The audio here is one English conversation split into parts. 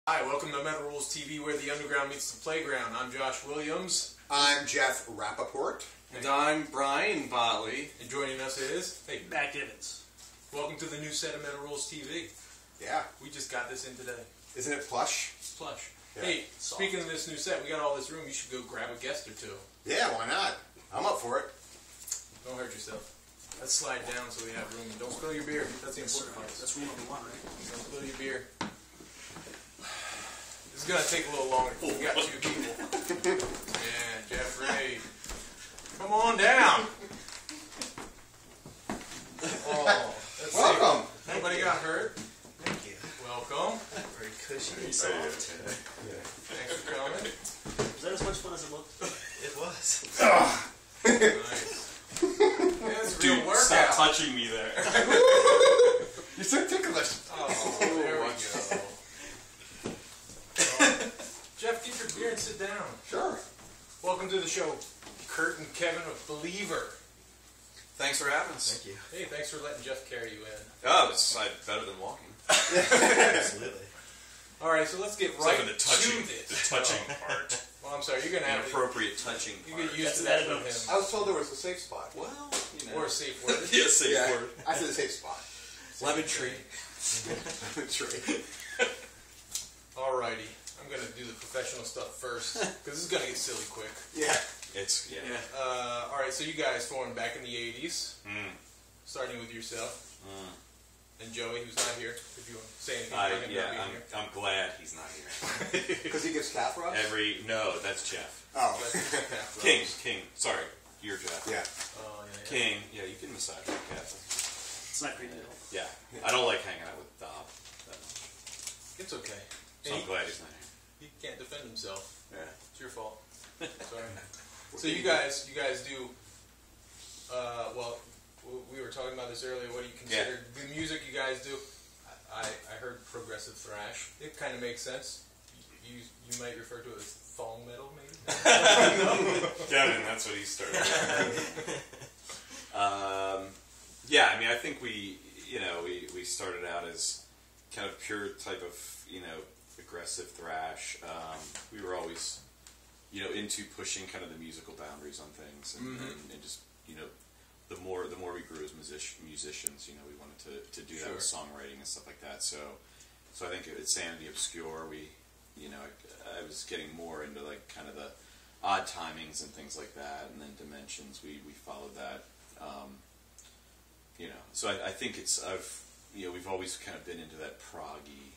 Hi, welcome to Metal Rules TV, where the underground meets the playground. I'm Josh Williams. I'm Jeff Rappaport. And I'm Brian Botley. And joining us is... Hey, Mac Evans. Welcome to the new set of Metal Rules TV. Yeah. We just got this in today. Isn't it plush? It's plush. Yeah. Hey, speaking of this new set, we got all this room. You should go grab a guest or two. Yeah, why not? I'm up for it. Don't hurt yourself. Let's slide down so we have room. Don't spill your beer. That's the important part. That's rule number one, right? Don't spill your beer. This is going to take a little longer because we got two people. Yeah, Jeffrey. Come on down. Oh, let's Welcome. see. Nobody got hurt? Thank you. Welcome. Very cushy and soft. Thanks for coming. Was that as much fun as it looked? It was. Nice. Yeah, it's a real Dude, workout. stop touching me there. You're so ticklish. Oh, there we go. Jeff, get your beer and sit down. Sure. Welcome to the show, Kurt and Kevin of Believer. Thanks for having us. Thank you. Hey, thanks for letting Jeff carry you in. Oh, it's better than walking. Absolutely. All right, so let's get It's right like the touching, to this. the touching part. Well, I'm sorry, you're going to The have to appropriate touching you part. get used to That's that an with bonus. him. I was told there was a safe spot. Well, you know. Or a safe word. Yeah, safe word. I said a safe spot. Lemon tree. That's right. Alrighty, I'm going to do the professional stuff first, because this is going to get silly quick. Yeah. It's, yeah. Alright, so you guys formed back in the 80s, Mm. starting with yourself, and Joey, who's not here, if you want to say anything about him not being here. I'm glad he's not here. Because he gives calf rubs? No, that's Jeff. Oh. King. Sorry, you're Jeff. Yeah. Oh, yeah. King. Yeah, you can massage my cat. It's not great deal. Yeah. I don't like hanging out with Dob that much. It's okay. So I'm glad he's not here. He can't defend himself. Yeah. It's your fault. Sorry. So you guys do, well, we were talking about this earlier, what do you consider the music you guys do? I heard progressive thrash. It kind of makes sense. You might refer to it as thong metal, maybe? Kevin, that's what he started. Yeah, I mean, I think we started out as kind of pure type of, aggressive thrash. We were always, into pushing kind of the musical boundaries on things, and just, the more we grew as musicians, we wanted to do that with songwriting and stuff like that. So I think at Sanity Obscure, I was getting more into like kind of the odd timings and things like that, and then Dimensions, we followed that. So I think we've always kind of been into that proggy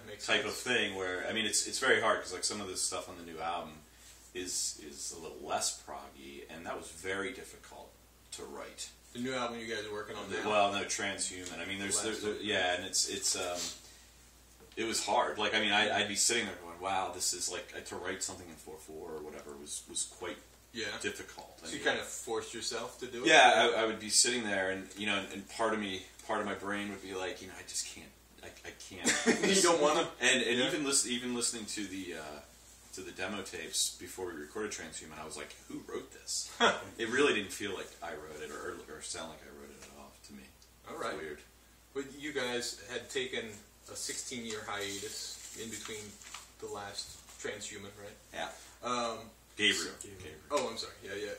Makes type sense. of thing where, I mean, it's very hard because like some of this stuff on the new album is a little less proggy, and that was very difficult to write. The new album you guys are working on now? Well, no, Transhuman. I mean, and it was hard. Like, I mean, I'd be sitting there going, wow, this is like, to write something in 4/4 or whatever was quite difficult. So you kind of forced yourself to do it? Yeah, I would be sitting there, and and part of my brain would be like, I just can't, I can't. You don't want to? And even listening to the demo tapes before we recorded Transhuman, I was like, who wrote this? It really didn't feel like I wrote it or sound like I wrote it at all to me. All right. It's weird. But you guys had taken a 16-year hiatus in between the last Transhuman, right? Yeah. Gabriel. Oh, I'm sorry. Yeah.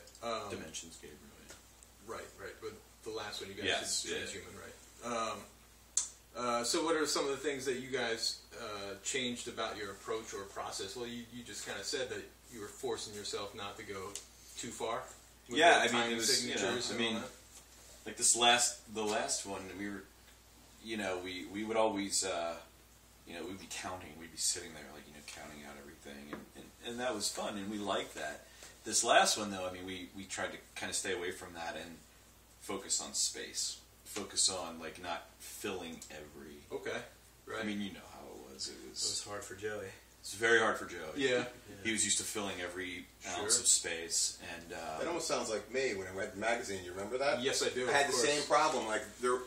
Dimensions, Gabriel. Yeah. Right. But the last one you guys did Transhuman, yeah. right? So what are some of the things that you guys changed about your approach or process? Well, you just kind of said that you were forcing yourself not to go too far. With Yeah, the I mean, it was, signatures and all that. like the last one, we were, we would always, we'd be counting, we'd be sitting there, like, counting out everything, and that was fun, and we liked that. This last one, though, I mean, we tried to kind of stay away from that and focus on space. Focus on, like, not filling every... Okay, right. I mean, you know how it was. It was hard for Joey. It's very hard for Joey. Yeah. He was used to filling every ounce of space, and... That almost sounds like me when I read the magazine. You remember that? Yes, I do. I had the course. same problem. Like there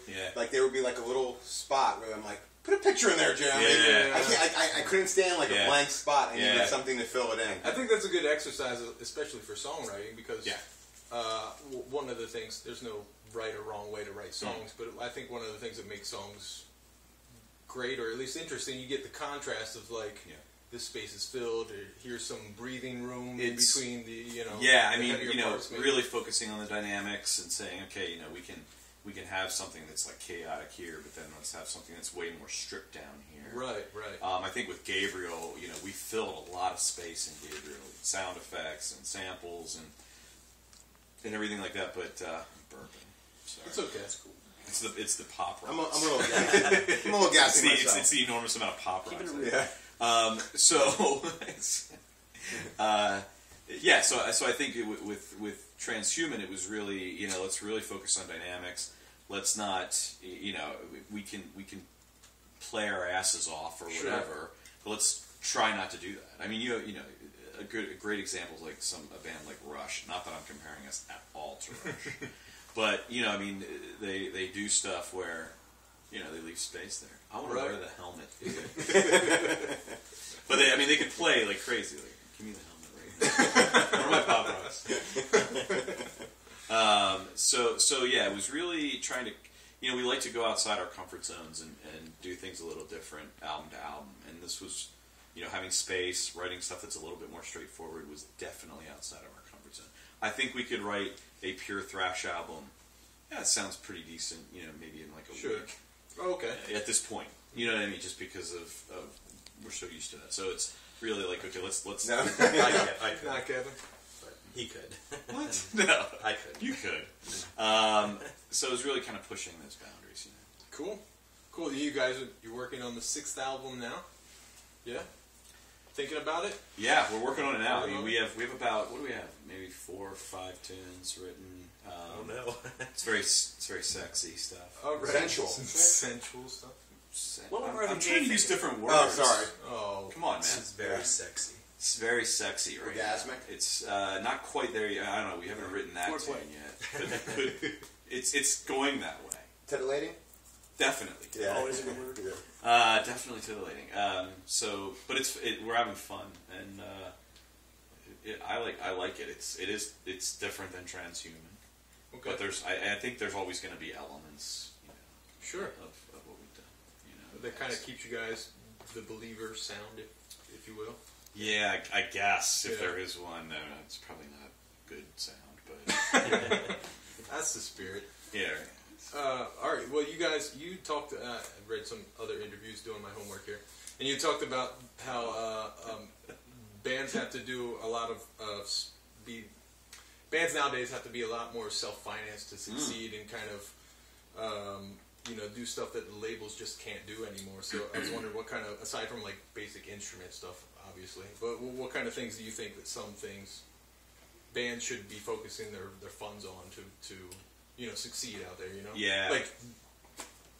would be like a little spot where I'm like, put a picture in there, Jeremy. Yeah. I couldn't stand like a blank spot. I needed something to fill it in. I think that's a good exercise, especially for songwriting, because one of the things, there's no right or wrong way to write songs, but I think one of the things that makes songs great, or at least interesting. You get the contrast of like this space is filled, or here's some breathing room in between the Yeah, I the mean, heavier parts, maybe. really focusing on the dynamics and saying, okay, we can have something that's like chaotic here, but then let's have something that's way more stripped down here. Right. I think with Gabriel, we filled a lot of space in Gabriel, sound effects and samples and everything like that. But I'm burping. Sorry. It's okay. That's cool. It's the pop rocks. I'm a little gassy. I'm a little gassy myself. It's the enormous amount of pop rocks. Yeah. So I think with Transhuman, it was really let's really focus on dynamics. Let's not we can play our asses off or whatever, but let's try not to do that. I mean a great example is like a band like Rush. Not that I'm comparing us at all to Rush, but they do stuff where they leave space there. I want to wear the helmet. But they could play like crazy. Like, give me the helmet right now. Or my pop rocks. So yeah, it was really trying to, we like to go outside our comfort zones and do things a little different album to album. And this was, having space, writing stuff that's a little bit more straightforward was definitely outside of our comfort zone. I think we could write a pure thrash album. Yeah, it sounds pretty decent, maybe in like a week. Oh, okay. At this point, you know what I mean? Just because of we're so used to that. So it's really like, okay, let's. No. I could. Not Kevin. But he could. What? No, I could. You could. So it was really kind of pushing those boundaries. Cool. You guys you're working on the 6th album now. Yeah. Thinking about it? Yeah, we're working on it now. I mean, we have about, what do we have? Maybe 4 or 5 tunes written. Oh no. It's very sexy stuff. Oh, right. Sensual stuff. I'm trying to use different words. Oh, sorry. Oh, come on, man. It's very sexy. It's very sexy right Orgasmic? now. It's not quite there yet. I don't know. We haven't written that tune yet. But it's going that way. Titillating? Definitely. Yeah. Always a good word. Definitely titillating. But we're having fun, and I like it. It's different than Transhuman. okay. But I think there's always going to be elements, Sure. of what we've done. That kind of keeps you guys the believer sound, if you will. Yeah, I guess if there is one, it's probably not good sound, but That's the spirit. yeah. All right. Well, you talked. I read some other interviews doing my homework here, and you talked about how bands have to do a lot of bands nowadays have to be a lot more self-financed to succeed and kind of do stuff that the labels just can't do anymore. So I was wondering what kind of, aside from like basic instrument stuff, obviously, but what kind of things do you think that some things bands should be focusing their funds on to succeed out there, Yeah. Like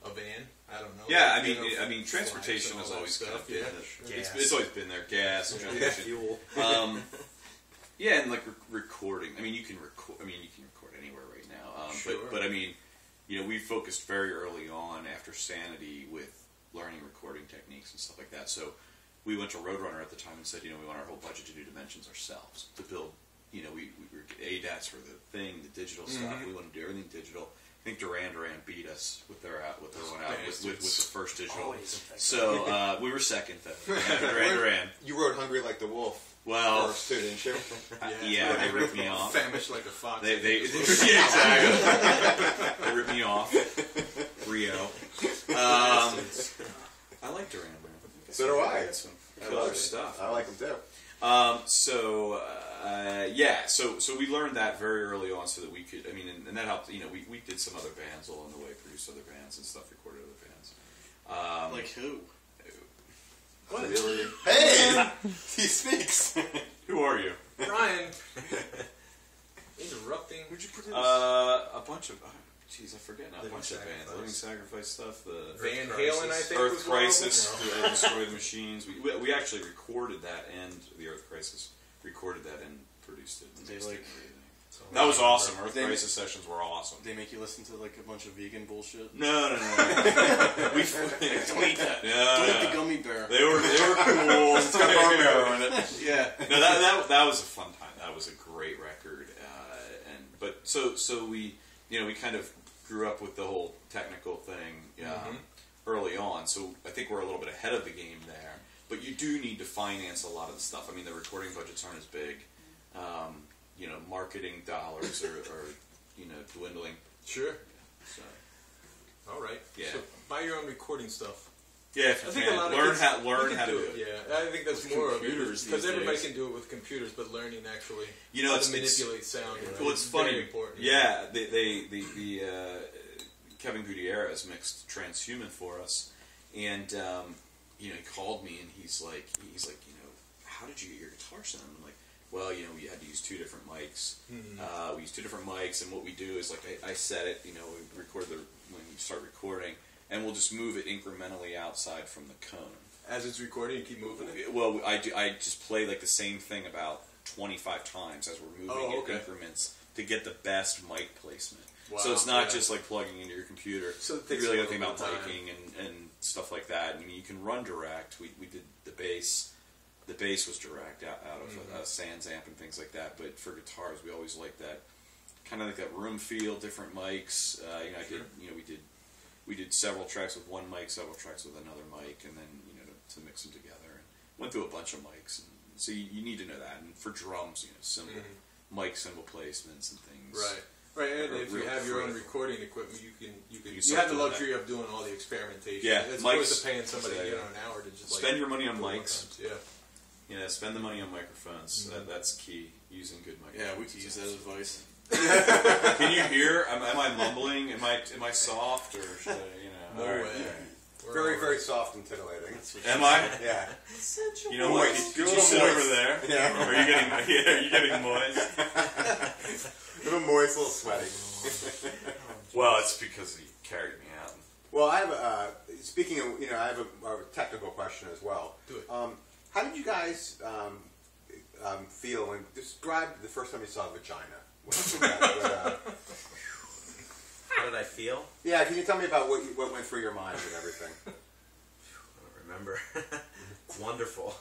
a van, I don't know. Yeah, like, I mean, transportation has always kind of been, Gas. it's always been there. Gas and transportation. Fuel. Yeah, and like recording. I mean, you can record anywhere right now. Sure. But I mean, we focused very early on after Sanity with learning recording techniques and stuff like that. So we went to Roadrunner at the time and said, we want our whole budget to do Dimensions ourselves, to build. We were ADATs for the thing, the digital stuff. We wanted to do everything digital. I think Duran beat us with their one out with the first digital. So we were second though. Duran. You wrote "Hungry Like the Wolf" Well, first too, didn't you? yeah, they ripped me off. Famished like a fox. Yeah, exactly. They ripped me off. Rio. I like Duran. So do I. Some killer stuff. I like them too. So we learned that very early on, so that we could. I mean, and that helped. We did some other bands along the way, produced other bands and stuff, recorded other bands. Like who? What? Really? Hey, he speaks. Who are you? Ryan. Interrupting. Who'd you produce? A bunch of. Jeez, I forget now. A Living bunch of bands. Sacrifice. Living Sacrifice stuff. The Van Halen, I think. Earth was one of them. Crisis, Destroy the Machines. We actually recorded that, and the Earth Crisis recorded that and produced it. And They mixed it like- and everything. That was awesome. Earth They- Crisis sessions were awesome. They make you listen to like a bunch of vegan bullshit. No. We Don't eat that. Don't eat No. the gummy bear. They were cool. It's got bone marrow in it. Yeah. No, that was a fun time. That was a great record. So we we kind of grew up with the whole technical thing. early on, so I think we're a little bit ahead of the game there. But you do need to finance a lot of the stuff. I mean, the recording budgets aren't as big. Marketing dollars are dwindling. Sure. So, all right. Yeah. So buy your own recording stuff. yeah, if you I think can, a lot of learn kids- how to do it. Yeah, I think that's With more of it computers because these everybody days. can do it with computers, but learning actually You know, how it's to manipulate sound. Well, it's is funny. Very important. Yeah, Kevin Gutierrez mixed Transhuman for us, and he called me and he's like, how did you get your guitar sound? I'm like, well, we had to use 2 different mics. We use 2 different mics, and what we do is I set it. We record when you start recording, and we'll just move it incrementally outside from the cone. As it's recording, you keep moving it. Well, I just play like the same thing about 25 times as we're moving it in increments to get the best mic placement. Wow, so it's not just like plugging into your computer. So it you takes really a got to think little about bit of time. miking and stuff like that. I mean, you can run direct. We did the bass. The bass was direct out of a Sans amp and things like that. But for guitars, we always like that kind of like that room feel, different mics. We did several tracks with one mic, several tracks with another mic, and then to mix them together. And went through a bunch of mics, and so you need to know that. And for drums, cymbal, mic cymbal placements and things. Right, and Are if you real have your own critical. recording equipment, you start have the doing luxury of doing all the experimentation. Yeah, as mics- opposed to paying somebody yeah. an hour to just Spend your money on do it one mics. time. Yeah. Spend the money on microphones. That's key. Using good microphones. Yeah, we could use that advice. Can you hear? Am I mumbling? Am I soft or should I? No all right. way. We're Very, all very right. soft and titillating. Am I? Yeah. You know what? Moist. Could You're a you little sit moist. over there? Yeah. Are you getting moist? A little moist, a little sweaty. Well, it's because he carried me out. Well, I have speaking of, I have a technical question as well. Do it. How did you guys feel when describe the first time you saw a vagina? How did I feel? Yeah, can you tell me about what went through your mind and everything? I don't remember. Wonderful.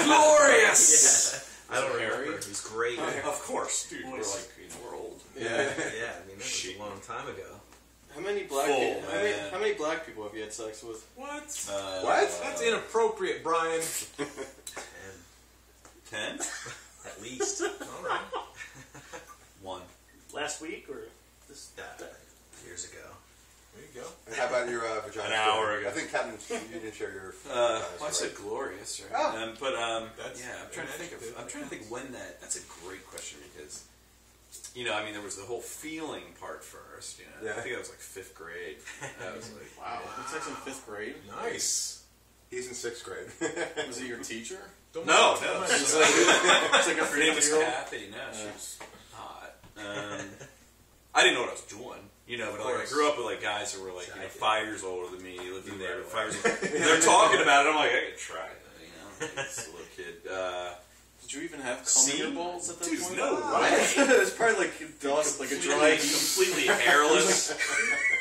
Glorious. I don't remember. It was great. Of course, dude. We're like, we're old. Yeah, I mean, that was a long time ago. How many black Full, people? man. How many black people have you had sex with? What? What? That's inappropriate, Brian. 10? At least. All right. 1. Last week or this? Years ago. There you go. And how about your vagina? An hour ago. I think Kevin, you didn't share your. Well, I said glorious, right? Oh. I'm trying to think adjective. I'm trying to think when that. That's a great question because, there was the whole feeling part first. Yeah. I think that was like 5th grade. That was like, Wow. You had sex in 5th grade? Nice. He's in 6th grade. Was it your teacher? Don't No, mind- no. don't mind- It's like a her name was 50-year-old. Kathy. No, she was hot. I didn't know what I was doing. But like, I grew up with like guys who were like 5 years older than me, lived in there. 5 years old. They're talking about it. I'm like, I could try it. It's a little kid. Did you even have cum in your balls at that Dude, point? no Wow. way. It's probably like dust, like a dry. completely hairless.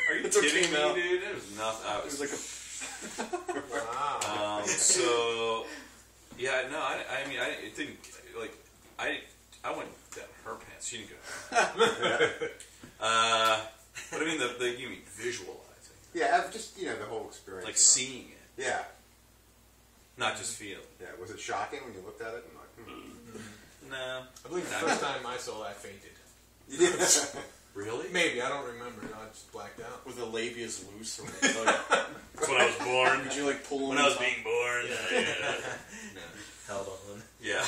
Are you It's okay kidding me, now. dude? It was nothing. I It was was like a. Wow. so yeah, no, I mean, it didn't like I went down her pants. She didn't go. But I mean, you mean visualizing, Yeah, I've just the whole experience. like seeing it, Yeah, not just feeling. yeah. Was it shocking when you looked at it and like? No, I believe the first time I saw that, I fainted. Yeah. really. Maybe, I don't remember. I just blacked out. With the labias loose, or like, That's when I was born. did you like pull them? When I was being born. Held on. Yeah.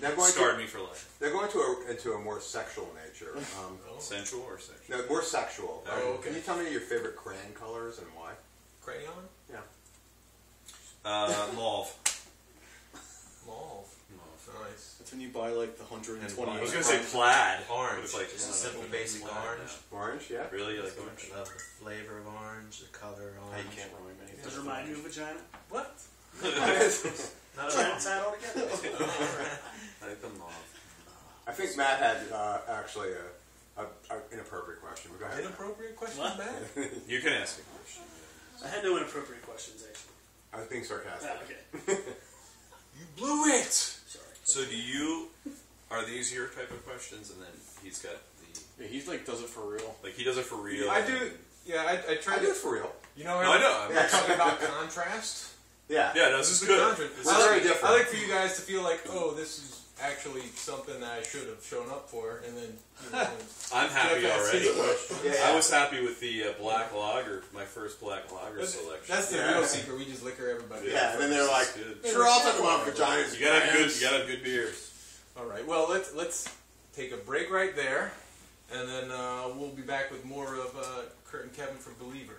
Now going Scarred me for life. They're going into a more sexual nature. Sensual or sexual? No, more sexual. Oh, okay. Can you tell me your favorite crayon colors and why? Crayon? Yeah. Mauve. Mauve. Nice. That's when you buy like the 120. I was gonna say plaid. Orange. It's like Just a simple basic orange. Orange, yeah. Really, you like I orange? love the flavor of orange, the color of Hey, orange. you can't remind me. Does it remind you of vagina? What? Not Side at side altogether. I like the mauve. I think Matt had actually an inappropriate question. But go ahead. Inappropriate question, What? Matt? You can ask a question. I had no inappropriate questions, actually. I was being sarcastic. Ah, okay. You blew it! Sorry. So are these your type of questions? And then he's got Yeah, he's like does it for real. he does it for real. I do. Yeah, I tried I do to. it for real. You know, No, I know. We're talking about contrast. Yeah. Yeah, no, this is good. Contrast. It's very different. I like for you guys to feel like, oh, this is actually something that I should have shown up for, and then. I'm happy Jeff asks his already. question. Yeah. I was happy with the black lager, my first black lager selection. That's the real secret. We just liquor everybody. Yeah, and then they're like, Good. sure, I'll talk about vaginas. You gotta have good beer. All right. Well, let's take a break right there, and then we'll be back with more of Kurt and Kevin from Believer.